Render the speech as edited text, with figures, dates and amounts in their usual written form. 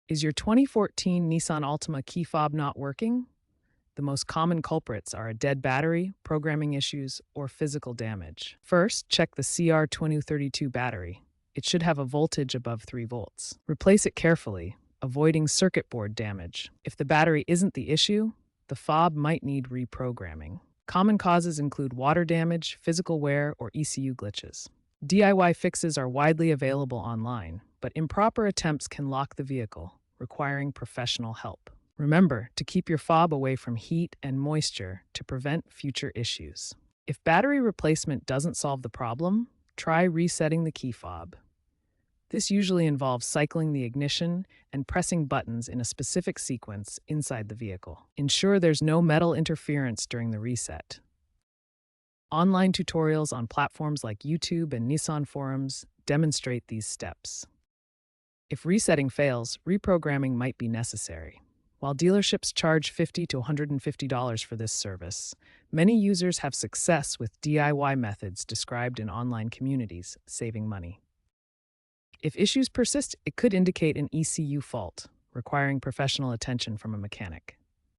Is your 2014 Nissan Altima key fob not working? The most common culprits are a dead battery, programming issues, or physical damage. First, check the CR2032 battery. It should have a voltage above 3 volts. Replace it carefully, avoiding circuit board damage. If the battery isn't the issue, the fob might need reprogramming. Common causes include water damage, physical wear, or ECU glitches. DIY fixes are widely available online, but improper attempts can lock the vehicle, requiring professional help. Remember to keep your fob away from heat and moisture to prevent future issues. If battery replacement doesn't solve the problem, try resetting the key fob. This usually involves cycling the ignition and pressing buttons in a specific sequence inside the vehicle. Ensure there's no metal interference during the reset. Online tutorials on platforms like YouTube and Nissan forums demonstrate these steps. If resetting fails, reprogramming might be necessary. While dealerships charge $50 to $150 for this service, many users have success with DIY methods described in online communities, saving money. If issues persist, it could indicate an ECU fault, requiring professional attention from a mechanic.